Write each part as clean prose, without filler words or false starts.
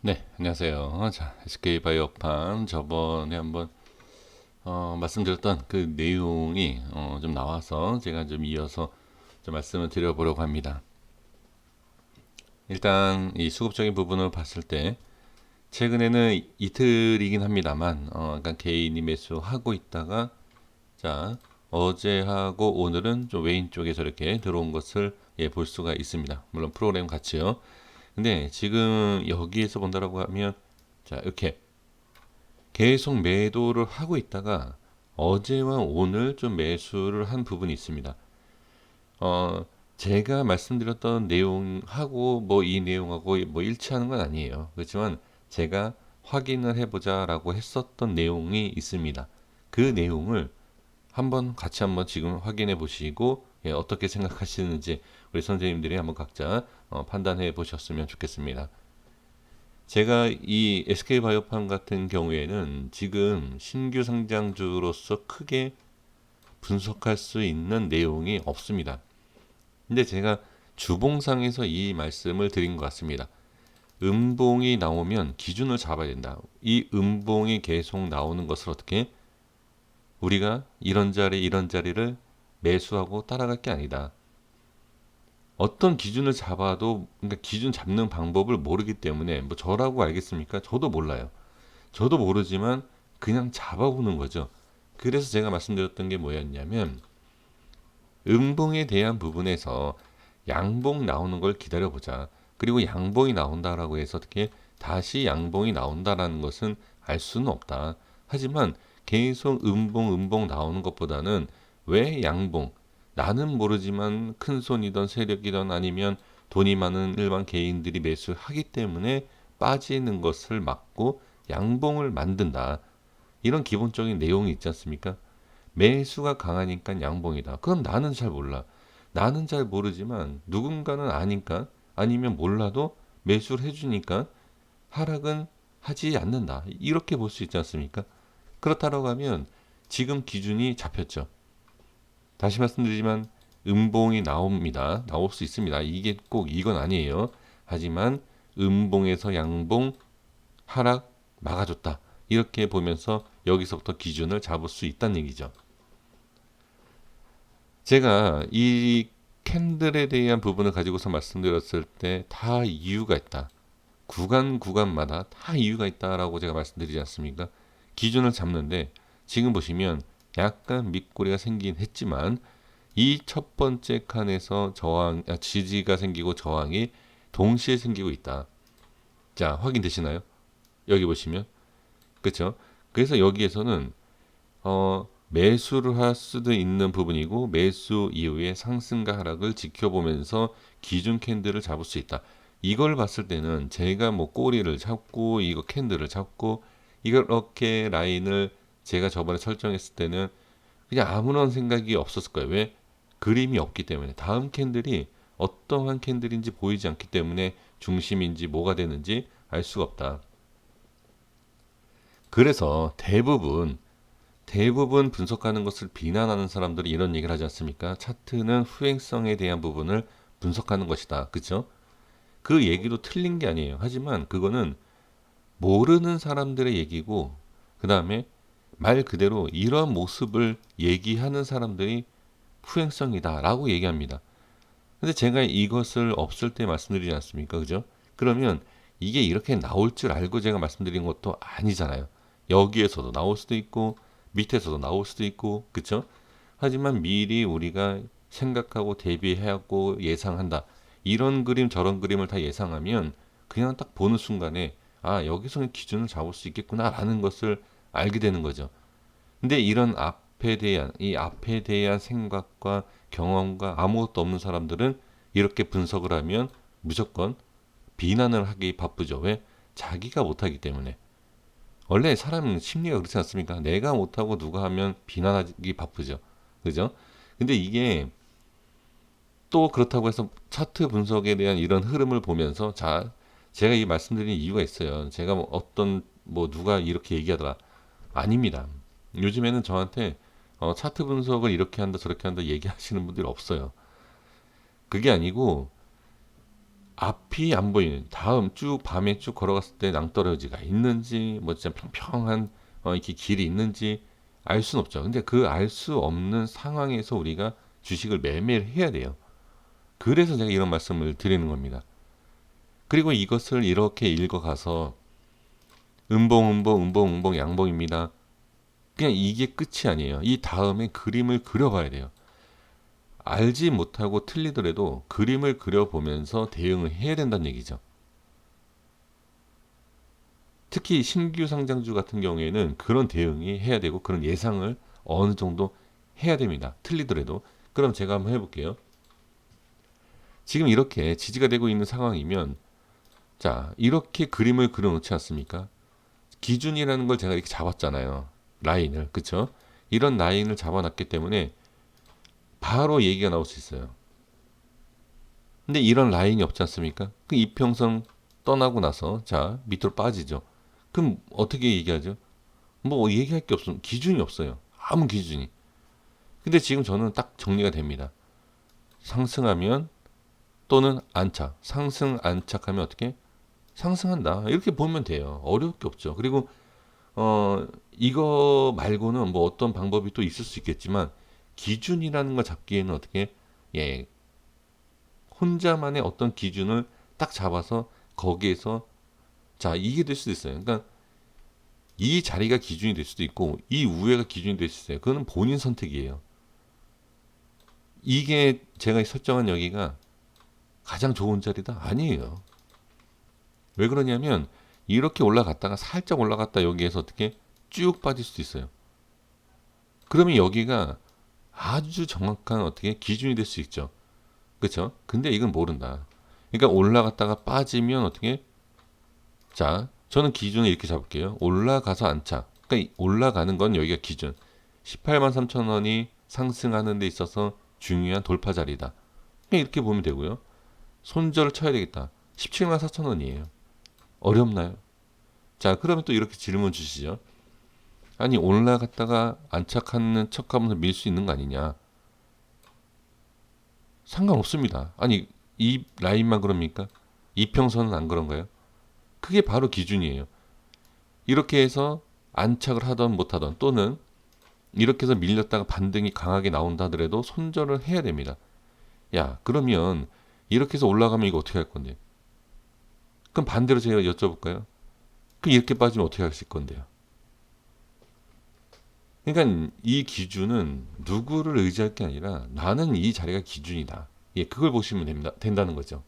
네, 안녕하세요. 자, SK바이오팜 저번에 한번 말씀드렸던 그 내용이 좀 나와서 제가 좀 이어서 좀 말씀을 드려보려고 합니다. 일단 이 수급적인 부분을 봤을 때 최근에는 이틀이긴 합니다만 약간 개인이 매수하고 있다가 자, 어제하고 오늘은 좀 외인 쪽에서 이렇게 들어온 것을 볼 수가 있습니다. 물론 프로그램 같이요. 근데 지금 여기에서 본다라고 하면 자, 이렇게 계속 매도를 하고 있다가 어제와 오늘 좀 매수를 한 부분이 있습니다. 어, 제가 말씀드렸던 내용하고 뭐 이 내용하고 뭐 일치하는 건 아니에요. 그렇지만 제가 확인을 해보자라고 했었던 내용이 있습니다. 그 내용을 한번 지금 확인해 보시고 어떻게 생각하시는지 우리 선생님들이 한번 각자 판단해 보셨으면 좋겠습니다. 제가 이 SK바이오팜 같은 경우에는 지금 신규 상장주로서 크게 분석할 수 있는 내용이 없습니다. 근데 제가 주봉상에서 이 말씀을 드린 것 같습니다. 음봉이 나오면 기준을 잡아야 된다. 이 음봉이 계속 나오는 것을 어떻게 우리가 이런 자리를 매수하고 따라갈 게 아니다. 어떤 기준을 잡아도 그러니까 기준 잡는 방법을 모르기 때문에 뭐 저라고 알겠습니까? 저도 몰라요. 저도 모르지만 그냥 잡아보는 거죠. 그래서 제가 말씀드렸던 게 뭐였냐면 음봉에 대한 부분에서 양봉 나오는 걸 기다려보자. 그리고 양봉이 나온다라고 해서 어떻게 다시 양봉이 나온다라는 것은 알 수는 없다. 하지만 계속 음봉 나오는 것보다는 왜 양봉? 나는 모르지만 큰 손이든 세력이든 아니면 돈이 많은 일반 개인들이 매수하기 때문에 빠지는 것을 막고 양봉을 만든다. 이런 기본적인 내용이 있지 않습니까? 매수가 강하니까 양봉이다. 그럼 나는 잘 몰라. 나는 잘 모르지만 누군가는 아니까 아니면 몰라도 매수를 해주니까 하락은 하지 않는다. 이렇게 볼 수 있지 않습니까? 그렇다고 하면 지금 기준이 잡혔죠. 다시 말씀드리지만 음봉이 나옵니다. 나올 수 있습니다. 이게 꼭 이건 아니에요. 하지만 음봉에서 양봉 하락 막아줬다. 이렇게 보면서 여기서부터 기준을 잡을 수 있다는 얘기죠. 제가 이 캔들에 대한 부분을 가지고서 말씀드렸을 때 다 이유가 있다. 구간마다 다 이유가 있다라고 제가 말씀드리지 않습니까? 기준을 잡는데 지금 보시면 약간 밑꼬리가 생긴 했지만 이 첫 번째 칸에서 지지가 생기고 저항이 동시에 생기고 있다. 자, 확인되시나요? 여기 보시면. 그렇죠? 그래서 여기에서는 매수를 할 수도 있는 부분이고 매수 이후에 상승과 하락을 지켜보면서 기준 캔들을 잡을 수 있다. 이걸 봤을 때는 제가 뭐 꼬리를 잡고 이거 캔들을 잡고 이렇게 라인을 제가 저번에 설정했을 때는 그냥 아무런 생각이 없었을 거예요. 왜? 그림이 없기 때문에 다음 캔들이 어떠한 캔들인지 보이지 않기 때문에 중심인지 뭐가 되는지 알 수가 없다. 그래서 대부분 분석하는 것을 비난하는 사람들이 이런 얘기를 하지 않습니까? 차트는 후행성에 대한 부분을 분석하는 것이다. 그렇죠? 그 얘기도 틀린 게 아니에요. 하지만 그거는 모르는 사람들의 얘기고 그 다음에 말 그대로 이런 모습을 얘기하는 사람들이 후행성이다 라고 얘기합니다. 근데 제가 이것을 없을 때 말씀드리지 않습니까? 그죠? 그러면 이게 이렇게 나올 줄 알고 제가 말씀드린 것도 아니잖아요. 여기에서도 나올 수도 있고 밑에서도 나올 수도 있고 그쵸? 하지만 미리 우리가 생각하고 대비하고 예상한다. 이런 그림 저런 그림을 다 예상하면 그냥 딱 보는 순간에 아 여기서는 기준을 잡을 수 있겠구나라는 것을 알게 되는 거죠. 근데 이런 앞에 대한 생각과 경험과 아무것도 없는 사람들은 이렇게 분석을 하면 무조건 비난을 하기 바쁘죠. 왜? 자기가 못하기 때문에. 원래 사람 심리가 그렇지 않습니까? 내가 못하고 누가 하면 비난하기 바쁘죠. 그죠? 근데 이게 또 그렇다고 해서 차트 분석에 대한 이런 흐름을 보면서 자, 제가 이 말씀드린 이유가 있어요. 제가 뭐 어떤 뭐 누가 이렇게 얘기하더라. 아닙니다. 요즘에는 저한테 차트 분석을 이렇게 한다 저렇게 한다 얘기하시는 분들이 없어요. 그게 아니고 앞이 안 보이는 다음 쭉 밤에 쭉 걸어갔을 때 낭떠러지가 있는지 뭐 진짜 평평한 이렇게 길이 있는지 알 수는 없죠. 근데 그 알 수 없는 상황에서 우리가 주식을 매매를 해야 돼요. 그래서 제가 이런 말씀을 드리는 겁니다. 그리고 이것을 이렇게 읽어가서 음봉 양봉입니다. 그냥 이게 끝이 아니에요. 이 다음에 그림을 그려봐야 돼요. 알지 못하고 틀리더라도 그림을 그려보면서 대응을 해야 된다는 얘기죠. 특히 신규 상장주 같은 경우에는 그런 대응이 해야 되고 그런 예상을 어느 정도 해야 됩니다. 틀리더라도. 그럼 제가 한번 해볼게요. 지금 이렇게 지지가 되고 있는 상황이면 자, 이렇게 그림을 그려놓지 않습니까? 기준이라는 걸 제가 이렇게 잡았잖아요. 라인을. 그쵸? 이런 라인을 잡아놨기 때문에 바로 얘기가 나올 수 있어요. 근데 이런 라인이 없지 않습니까? 그 이평선 떠나고 나서 자, 밑으로 빠지죠. 그럼 어떻게 얘기하죠? 뭐 얘기할 게 없어요. 기준이 없어요. 아무 기준이. 근데 지금 저는 딱 정리가 됩니다. 상승하면 또는 안착. 상승 안착하면 어떻게? 상승한다. 이렇게 보면 돼요. 어려울 게 없죠. 그리고 이거 말고는 뭐 어떤 방법이 또 있을 수 있겠지만 기준이라는 걸 잡기에는 어떻게 예, 혼자만의 어떤 기준을 딱 잡아서 거기에서 자, 이게 될 수도 있어요. 그러니까 이 자리가 기준이 될 수도 있고 이 우회가 기준이 될 수 있어요. 그거는 본인 선택이에요. 이게 제가 설정한 여기가 가장 좋은 자리다? 아니에요. 왜 그러냐면 이렇게 올라갔다가 살짝 올라갔다 여기에서 어떻게 쭉 빠질 수도 있어요. 그러면 여기가 아주 정확한 어떻게 기준이 될 수 있죠. 그렇죠? 근데 이건 모른다. 그러니까 올라갔다가 빠지면 어떻게 자, 저는 기준을 이렇게 잡을게요. 올라가서 안착. 그러니까 올라가는 건 여기가 기준. 18만 3천 원이 상승하는 데 있어서 중요한 돌파 자리다. 그냥 이렇게 보면 되고요. 손절을 쳐야 되겠다. 17만 4천 원이에요. 어렵나요? 자, 그러면 또 이렇게 질문 주시죠. 아니, 올라갔다가 안착하는 척하면서 밀 수 있는 거 아니냐? 상관없습니다. 아니, 이 라인만 그럽니까? 이평선은 안 그런가요? 그게 바로 기준이에요. 이렇게 해서 안착을 하던 못하던 또는 이렇게 해서 밀렸다가 반등이 강하게 나온다 하더라도 손절을 해야 됩니다. 야, 그러면 이렇게 해서 올라가면 이거 어떻게 할 건데? 그럼 반대로 제가 여쭤볼까요? 그럼 이렇게 빠지면 어떻게 하실 건데요? 그러니까 이 기준은 누구를 의지할 게 아니라 나는 이 자리가 기준이다. 예, 그걸 보시면 된다는 거죠.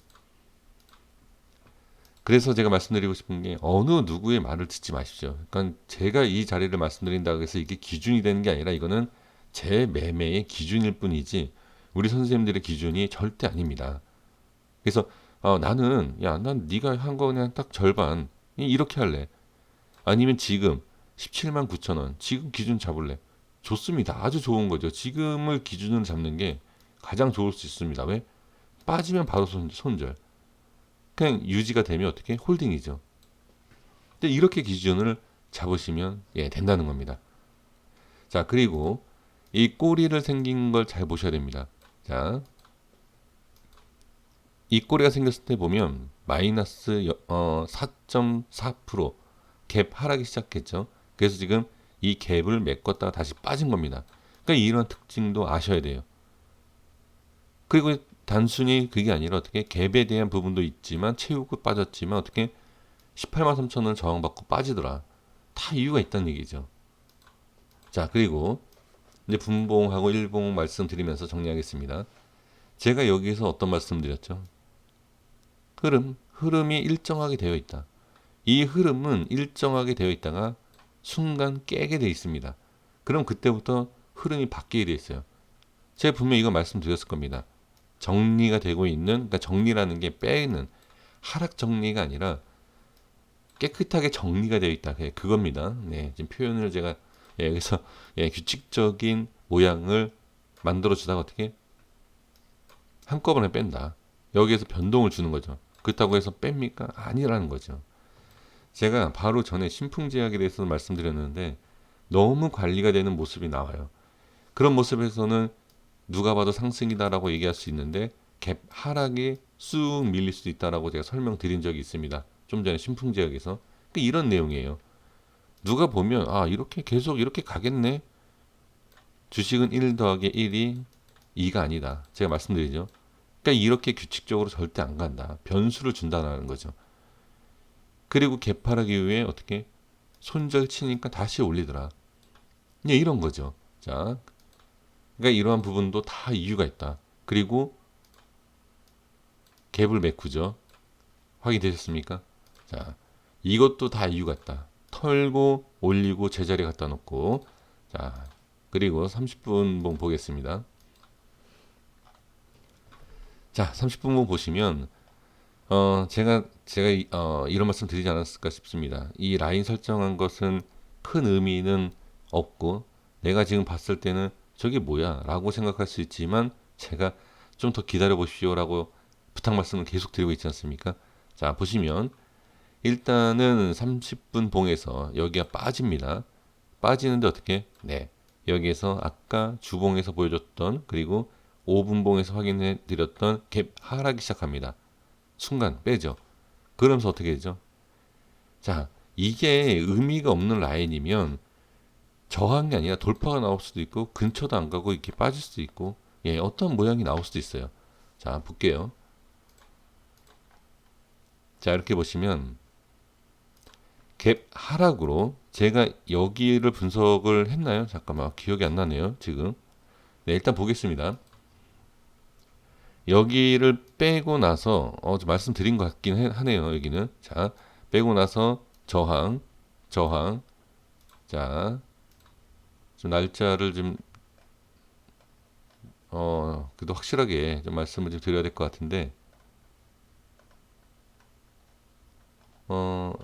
그래서 제가 말씀드리고 싶은 게 어느 누구의 말을 듣지 마십시오. 그러니까 제가 이 자리를 말씀드린다고 해서 이게 기준이 되는 게 아니라 이거는 제 매매의 기준일 뿐이지 우리 선생님들의 기준이 절대 아닙니다. 그래서 나는 난 네가 한 거 그냥 딱 절반 이렇게 할래. 아니면 지금 17만 9천 원 지금 기준 잡을래. 좋습니다. 아주 좋은 거죠. 지금을 기준으로 잡는 게 가장 좋을 수 있습니다. 왜? 빠지면 바로 손절. 그냥 유지가 되면 어떻게? 홀딩이죠. 근데 이렇게 기준을 잡으시면 된다는 겁니다. 자, 그리고 이 꼬리를 생긴 걸 잘 보셔야 됩니다. 자, 이 꼬리가 생겼을 때 보면 마이너스 4.4% 갭 하락이 시작했죠. 그래서 지금 이 갭을 메꿨다가 다시 빠진 겁니다. 그러니까 이런 특징도 아셔야 돼요. 그리고 단순히 그게 아니라 어떻게 갭에 대한 부분도 있지만 채우고 빠졌지만 어떻게 18만 3천 원을 저항받고 빠지더라. 다 이유가 있다는 얘기죠. 자, 그리고 이제 분봉하고 일봉 말씀드리면서 정리하겠습니다. 제가 여기서 어떤 말씀 드렸죠? 흐름이 일정하게 되어 있다. 이 흐름은 일정하게 되어 있다가 순간 깨게 되어 있습니다. 그럼 그때부터 흐름이 바뀌게 되어 있어요. 제가 분명히 이거 말씀드렸을 겁니다. 정리가 되고 있는, 그러니까 정리라는 게 빼는 하락 정리가 아니라 깨끗하게 정리가 되어 있다. 그겁니다. 네, 지금 표현을 제가 여기서 규칙적인 모양을 만들어 주다가 어떻게 한꺼번에 뺀다. 여기에서 변동을 주는 거죠. 그렇다고 해서 뺍니까? 아니라는 거죠. 제가 바로 전에 신풍제약에 대해서 말씀드렸는데 너무 관리가 되는 모습이 나와요. 그런 모습에서는 누가 봐도 상승이다라고 얘기할 수 있는데 갭 하락이 쑥 밀릴 수도 있다라고 제가 설명드린 적이 있습니다. 좀 전에 신풍제약에서. 이런 내용이에요. 누가 보면 아 이렇게 계속 이렇게 가겠네. 주식은 1 더하기 1이 2가 아니다. 제가 말씀드리죠. 그러니까 이렇게 규칙적으로 절대 안 간다. 변수를 준다는 거죠. 그리고 개파락 이후에 어떻게 손절 치니까 다시 올리더라. 이런 거죠. 자, 그러니까 이러한 부분도 다 이유가 있다. 그리고 갭을 메꾸죠. 확인되셨습니까? 자, 이것도 다 이유가 있다. 털고 올리고 제자리 갖다 놓고 자, 그리고 30분 봉 보겠습니다. 자, 30분 봉 보시면 제가 이런 말씀 드리지 않았을까 싶습니다. 이 라인 설정한 것은 큰 의미는 없고 내가 지금 봤을 때는 저게 뭐야 라고 생각할 수 있지만 제가 좀 더 기다려 보십시오 라고 부탁 말씀을 계속 드리고 있지 않습니까? 자, 보시면 일단은 30분 봉에서 여기가 빠집니다. 빠지는데 어떻게? 네, 여기에서 아까 주봉에서 보여줬던 그리고 5분 봉에서 확인해 드렸던 갭 하락이 시작합니다. 순간 빼죠. 그러면서 어떻게 되죠? 자, 이게 의미가 없는 라인이면 저항이 아니라 돌파가 나올 수도 있고 근처도 안 가고 이렇게 빠질 수도 있고 어떤 모양이 나올 수도 있어요. 자, 볼게요. 자, 이렇게 보시면 갭 하락으로 제가 여기를 분석을 했나요? 잠깐만, 기억이 안 나네요 지금. 네, 일단 보겠습니다. 여기를 빼고 나서 좀 말씀드린 것 같긴 하네요. 여기는 자, 빼고 나서 저항 자, 좀 날짜를 좀 그래도 확실하게 좀 말씀을 좀 드려야 될 것 같은데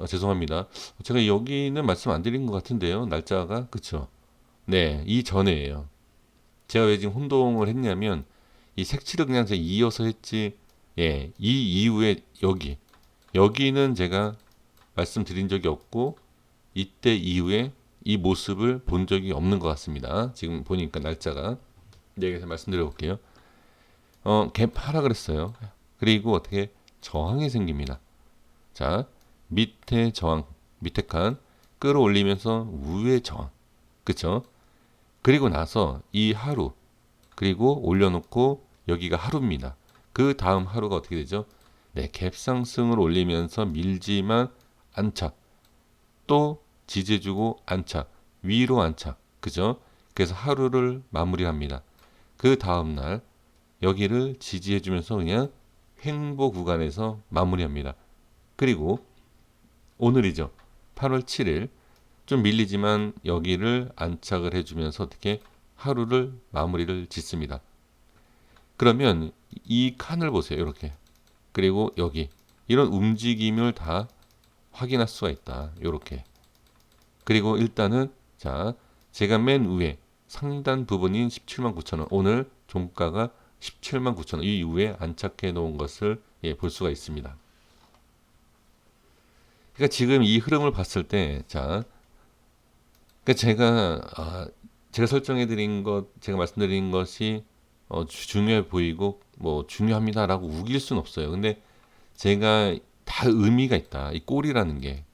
죄송합니다. 제가 여기는 말씀 안 드린 것 같은데요. 날짜가 그쵸? 네, 이 전에예요. 제가 왜 지금 혼동을 했냐면 이 색칠을 그냥 제가 이어서 했지. 예, 이 이후에 여기는 제가 말씀드린 적이 없고 이때 이후에 이 모습을 본 적이 없는 것 같습니다. 지금 보니까 날짜가 여기서 말씀드려 볼게요. 갭 하락을 했어요. 그리고 어떻게 저항이 생깁니다. 자, 밑에 저항, 밑에 칸 끌어올리면서 위에 저항, 그쵸? 그리고 나서 이 하루, 그리고 올려놓고 여기가 하루입니다. 그 다음 하루가 어떻게 되죠? 네, 갭 상승을 올리면서 밀지만 안착, 또 지지해주고 안착, 위로 안착, 그죠? 그래서 하루를 마무리합니다. 그 다음 날 여기를 지지해주면서 그냥 횡보 구간에서 마무리합니다. 그리고 오늘이죠. 8월 7일 좀 밀리지만 여기를 안착을 해주면서 어떻게 하루를 마무리를 짓습니다. 그러면 이 칸을 보세요. 이렇게. 그리고 여기 이런 움직임을 다 확인할 수가 있다. 이렇게. 그리고 일단은 자, 제가 맨 위에 상단 부분인 17만 9천 원, 오늘 종가가 17만 9천 원 이 위에 안착해 놓은 것을 볼 수가 있습니다. 그러니까 지금 이 흐름을 봤을 때, 자, 그러니까 제가 설정해 드린 것, 제가 말씀드린 것이 중요해 보이고 뭐 중요합니다라고 우길 수는 없어요. 근데 제가 다 의미가 있다. 이 꼴이라는 게.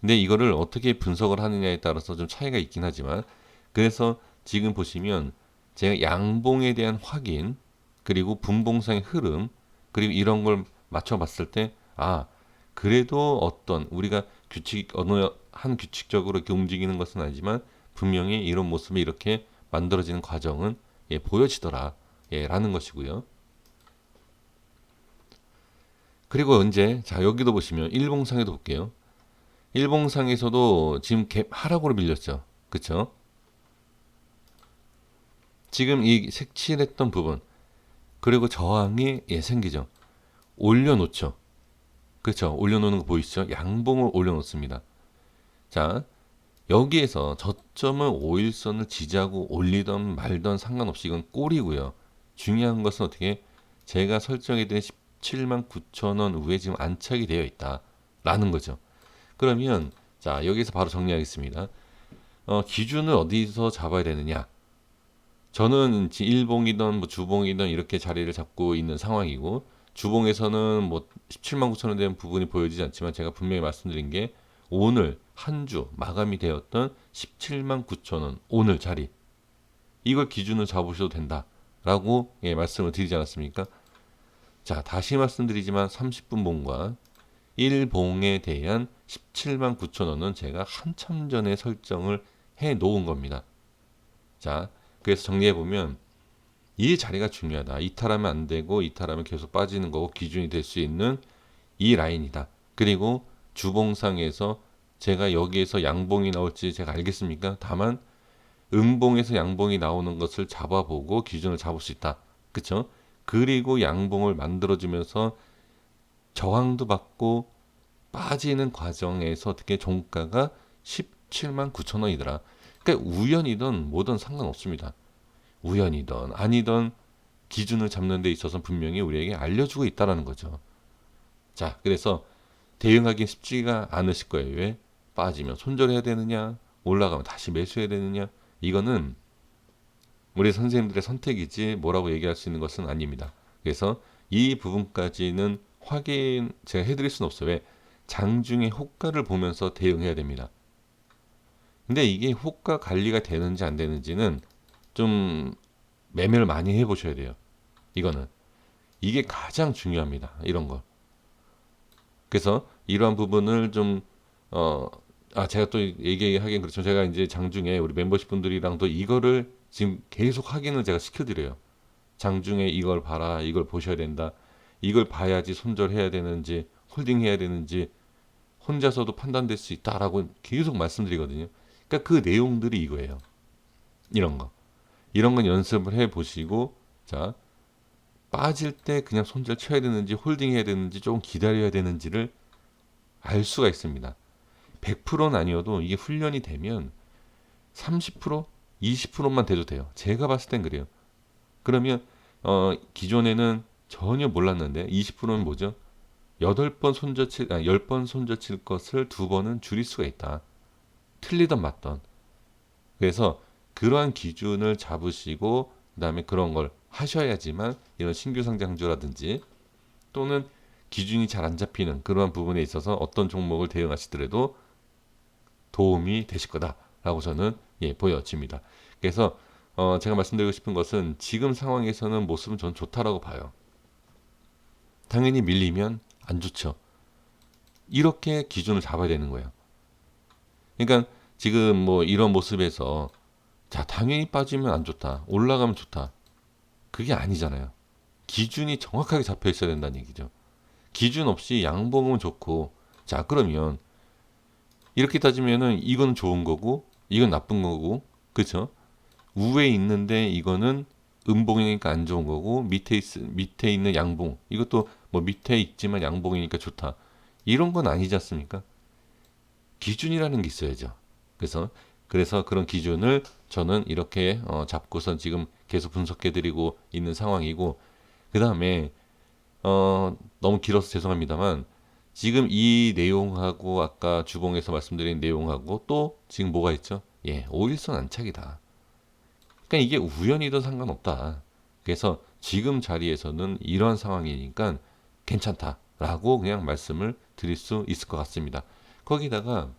근데 이거를 어떻게 분석을 하느냐에 따라서 좀 차이가 있긴 하지만 그래서 지금 보시면 제가 양봉에 대한 확인 그리고 분봉상의 흐름 그리고 이런 걸 맞춰 봤을 때 그래도 어떤 우리가 어느 한 규칙적으로 이렇게 움직이는 것은 아니지만 분명히 이런 모습이 이렇게 만들어지는 과정은 보여지더라 라는 것이고요. 그리고 언제 자 여기도 보시면 일봉상에도 볼게요. 일봉상에서도 지금 갭 하락으로 밀렸죠. 그쵸? 지금 이 색칠했던 부분 그리고 저항이 생기죠. 올려놓죠. 그렇죠. 올려놓는 거 보이시죠? 양봉을 올려놓습니다. 자, 여기에서 저점을 5일선을 지지하고 올리던 말던 상관없이 이건 꼴이고요. 중요한 것은 어떻게 제가 설정해둔 17만 9천 원 위에 지금 안착이 되어 있다라는 거죠. 그러면 자 여기서 바로 정리하겠습니다. 기준을 어디서 잡아야 되느냐? 저는 일봉이든 뭐 주봉이든 이렇게 자리를 잡고 있는 상황이고 주봉에서는 뭐 17만 9천 원 되는 부분이 보여지지 않지만 제가 분명히 말씀드린 게 오늘 한 주 마감이 되었던 17만 9천 원 오늘 자리 이걸 기준으로 잡으셔도 된다라고 예, 말씀을 드리지 않았습니까? 자, 다시 말씀드리지만 30분 봉과 1봉에 대한 17만 9천 원은 제가 한참 전에 설정을 해 놓은 겁니다. 자, 그래서 정리해 보면 이 자리가 중요하다. 이탈하면 안 되고 이탈하면 계속 빠지는 거고 기준이 될 수 있는 이 라인이다. 그리고 주봉상에서 제가 여기에서 양봉이 나올지 제가 알겠습니까? 다만 음봉에서 양봉이 나오는 것을 잡아보고 기준을 잡을 수 있다. 그쵸? 그리고 양봉을 만들어주면서 저항도 받고 빠지는 과정에서 어떻게 종가가 17만 9천 원이더라. 그러니까 우연이든 뭐든 상관없습니다. 우연이든 아니든 기준을 잡는 데 있어서 분명히 우리에게 알려주고 있다는 거죠. 자, 그래서 대응하기 쉽지가 않으실 거예요. 왜? 빠지면 손절해야 되느냐, 올라가면 다시 매수해야 되느냐. 이거는 우리 선생님들의 선택이지 뭐라고 얘기할 수 있는 것은 아닙니다. 그래서 이 부분까지는 확인 제가 해드릴 수는 없어요. 왜? 장중의 호가를 보면서 대응해야 됩니다. 근데 이게 호가 관리가 되는지 안 되는지는 좀 매매를 많이 해보셔야 돼요. 이거는 이게 가장 중요합니다. 이런 거. 그래서 이러한 부분을 좀 제가 또 얘기하긴 그렇죠. 제가 이제 장중에 우리 멤버십 분들이랑도 이거를 지금 계속 확인을 제가 시켜드려요. 장중에 이걸 봐라, 이걸 보셔야 된다. 이걸 봐야지 손절해야 되는지, 홀딩해야 되는지 혼자서도 판단될 수 있다라고 계속 말씀드리거든요. 그러니까 그 내용들이 이거예요. 이런 거. 이런 건 연습을 해 보시고 자, 빠질 때 그냥 손절 쳐야 되는지 홀딩해야 되는지 조금 기다려야 되는지를 알 수가 있습니다. 100%는 아니어도 이게 훈련이 되면 30%, 20%만 돼도 돼요. 제가 봤을 땐 그래요. 그러면 기존에는 전혀 몰랐는데 20%는 뭐죠? 10번 손절칠 것을 2번은 줄일 수가 있다. 틀리던 맞던. 그래서 그러한 기준을 잡으시고 그다음에 그런 걸 하셔야지만 이런 신규 상장주라든지 또는 기준이 잘 안 잡히는 그러한 부분에 있어서 어떤 종목을 대응하시더라도 도움이 되실 거다라고 저는 보여집니다. 그래서 제가 말씀드리고 싶은 것은 지금 상황에서는 모습은 전 좋다라고 봐요. 당연히 밀리면 안 좋죠. 이렇게 기준을 잡아야 되는 거예요. 그러니까 지금 뭐 이런 모습에서 자, 당연히 빠지면 안 좋다. 올라가면 좋다. 그게 아니잖아요. 기준이 정확하게 잡혀 있어야 된다는 얘기죠. 기준 없이 양봉은 좋고 자, 그러면 이렇게 따지면은 이건 좋은 거고 이건 나쁜 거고 그렇죠? 우에 있는데 이거는 음봉이니까 안 좋은 거고 밑에 있는 양봉 이것도 뭐 밑에 있지만 양봉이니까 좋다. 이런 건 아니지 않습니까? 기준이라는 게 있어야죠. 그래서 그런 기준을 저는 이렇게 잡고선 지금 계속 분석해드리고 있는 상황이고 그 다음에 너무 길어서 죄송합니다만 지금 이 내용하고 아까 주봉에서 말씀드린 내용하고 또 지금 뭐가 있죠? 예, 5일선 안착이다. 그러니까 이게 우연이든 상관없다. 그래서 지금 자리에서는 이러한 상황이니까 괜찮다라고 그냥 말씀을 드릴 수 있을 것 같습니다. 거기다가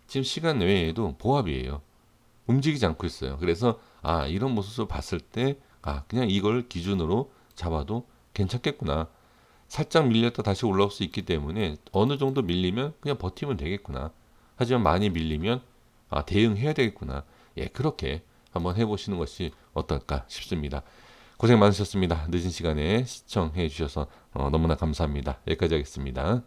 지금 시간 외에도 보합이에요. 움직이지 않고 있어요. 그래서 이런 모습을 봤을 때 그냥 이걸 기준으로 잡아도 괜찮겠구나. 살짝 밀렸다 다시 올라올 수 있기 때문에 어느 정도 밀리면 그냥 버티면 되겠구나. 하지만 많이 밀리면 대응해야 되겠구나. 예, 그렇게 한번 해보시는 것이 어떨까 싶습니다. 고생 많으셨습니다. 늦은 시간에 시청해 주셔서 너무나 감사합니다. 여기까지 하겠습니다.